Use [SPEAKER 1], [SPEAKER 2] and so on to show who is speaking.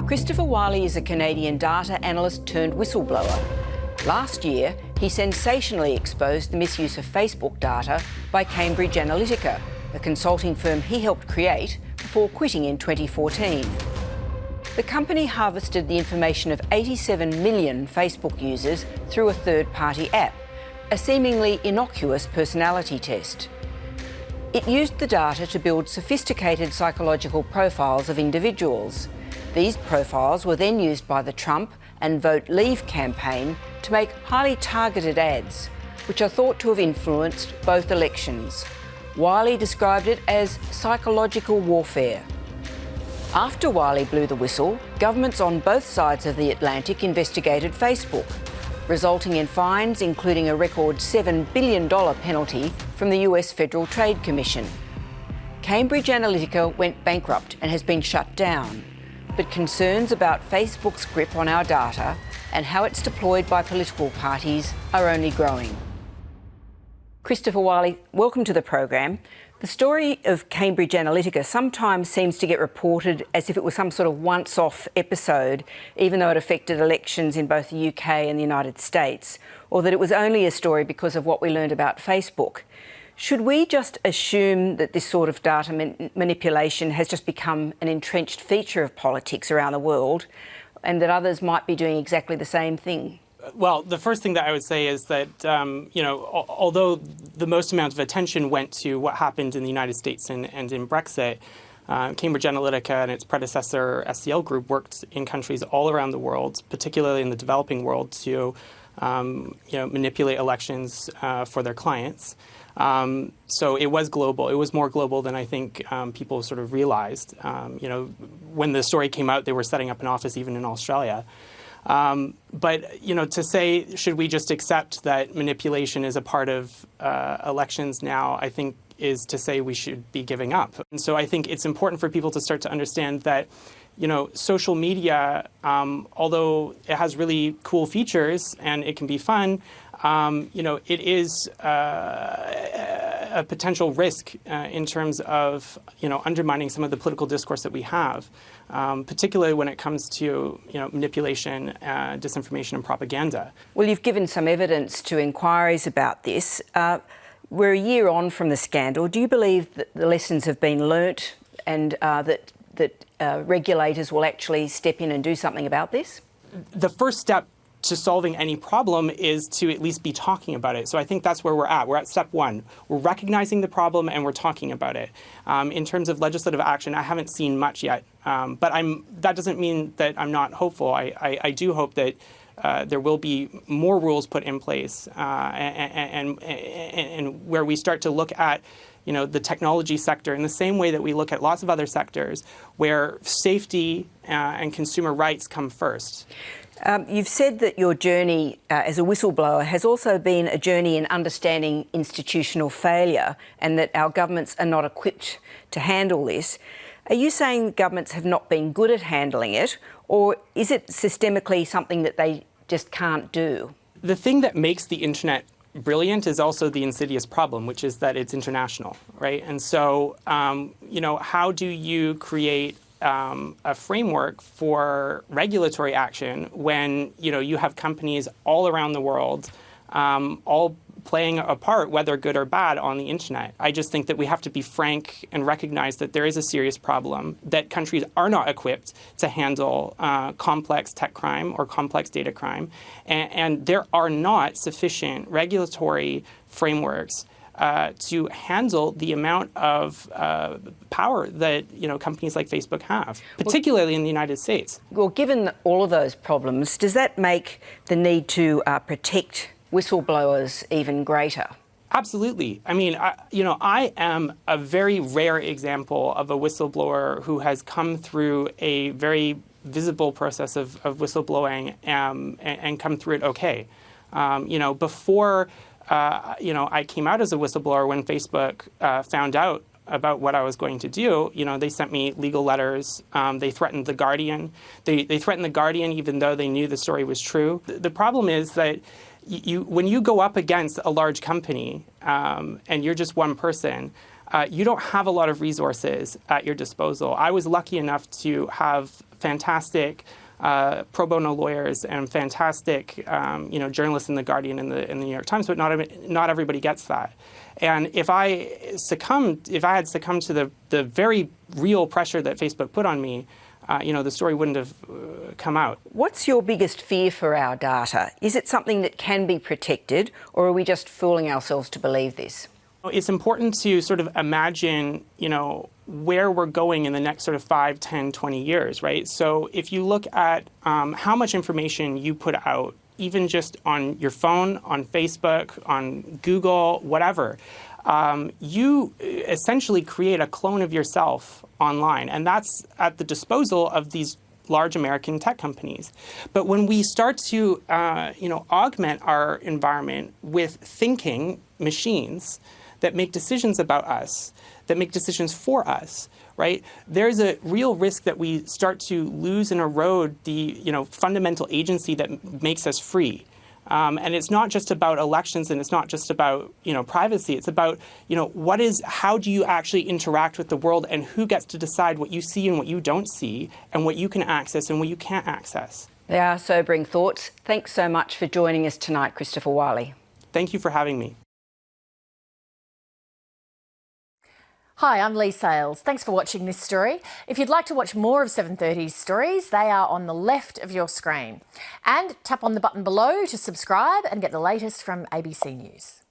[SPEAKER 1] Christopher Wylie is a Canadian data analyst turned whistleblower. Last year, he sensationally exposed the misuse of Facebook data by Cambridge Analytica, a consulting firm he helped create before quitting in 2014. The company harvested the information of 87 million Facebook users through a third-party app, a seemingly innocuous personality test. It used the data to build sophisticated psychological profiles of individuals. These profiles were then used by the Trump and Vote Leave campaign to make highly targeted ads, which are thought to have influenced both elections. Wylie described it as psychological warfare. After Wylie blew the whistle, governments on both sides of the Atlantic investigated Facebook, resulting in fines including a record $7 billion penalty from the US Federal Trade Commission. Cambridge Analytica went bankrupt and has been shut down, but concerns about Facebook's grip on our data and how it's deployed by political parties are only growing. Christopher Wylie, welcome to the program. The story of Cambridge Analytica sometimes seems to get reported as if it was some sort of once-off episode, even though it affected elections in both the UK and the United States, or that it was only a story because of what we learned about Facebook. Should we just assume that this sort of data manipulation has just become an entrenched feature of politics around the world and that others might be doing exactly the same thing?
[SPEAKER 2] Well, the first thing that I would say is that, although the most amount of attention went to what happened in the United States and in Brexit, Cambridge Analytica and its predecessor SCL Group worked in countries all around the world, particularly in the developing world, to manipulate elections for their clients. So it was global. It was more global than I think people sort of realized. When the story came out, they were setting up an office even in Australia. But to say, should we just accept that manipulation is a part of elections now, I think is to say we should be giving up. And so I think it's important for people to start to understand that, social media, although it has really cool features and it can be fun, it is a potential risk in terms of, undermining some of the political discourse that we have, particularly when it comes to, manipulation, disinformation and propaganda. Well,
[SPEAKER 1] you've given some evidence to inquiries about this. We're a year on from the scandal. Do you believe that the lessons have been learnt and that regulators will actually step in and do something about this?
[SPEAKER 2] The first step to solving any problem is to at least be talking about it. So I think that's where we're at. We're at step one. We're recognizing the problem and we're talking about it. In terms of legislative action, I haven't seen much yet. But that doesn't mean that I'm not hopeful. I do hope that there will be more rules put in place and where we start to look at the technology sector in the same way that we look at lots of other sectors where safety and consumer rights come first.
[SPEAKER 1] You've said that your journey as a whistleblower has also been a journey in understanding institutional failure and that our governments are not equipped to handle this. Are you saying governments have not been good at handling it, or is it systemically something that they just can't do?
[SPEAKER 2] The thing that makes the internet brilliant is also the insidious problem, which is that it's international, right? And so, how do you create a framework for regulatory action when you have companies all around the world all playing a part, whether good or bad, on the internet? I just think that we have to be frank and recognize that there is a serious problem, that countries are not equipped to handle complex tech crime or complex data crime, and there are not sufficient regulatory frameworks to handle the amount of power that companies like Facebook have, particularly in the United States.
[SPEAKER 1] Well, given all of those problems, does that make the need to protect whistleblowers even greater?
[SPEAKER 2] Absolutely. I mean, I am a very rare example of a whistleblower who has come through a very visible process of whistleblowing and come through it okay. Before I came out as a whistleblower, when Facebook found out about what I was going to do, they sent me legal letters. They threatened The Guardian. They threatened The Guardian even though they knew the story was true. The problem is that when you go up against a large company and you're just one person, you don't have a lot of resources at your disposal. I was lucky enough to have fantastic pro bono lawyers and fantastic journalists in The Guardian and the New York Times, but not everybody gets that. And if I had succumbed to the very real pressure that Facebook put on me, the story wouldn't have come out.
[SPEAKER 1] What's your biggest fear for our data? Is it something that can be protected, or are we just fooling ourselves to believe this?
[SPEAKER 2] It's important to sort of imagine, where we're going in the next sort of 5, 10, 20 years, right? So if you look at how much information you put out, even just on your phone, on Facebook, on Google, whatever, you essentially create a clone of yourself online, and that's at the disposal of these large American tech companies. But when we start to, augment our environment with thinking machines that make decisions about us, that make decisions for us, right? There's a real risk that we start to lose and erode the, fundamental agency that makes us free. And it's not just about elections, and it's not just about, privacy. It's about, how do you actually interact with the world, and who gets to decide what you see and what you don't see, and what you can access and what you can't access.
[SPEAKER 1] They are sobering thoughts. Thanks so much for joining us tonight, Christopher Wylie.
[SPEAKER 2] Thank you for having me.
[SPEAKER 3] Hi, I'm Lee Sales. Thanks for watching this story. If you'd like to watch more of 730's stories, they are on the left of your screen. And tap on the button below to subscribe and get the latest from ABC News.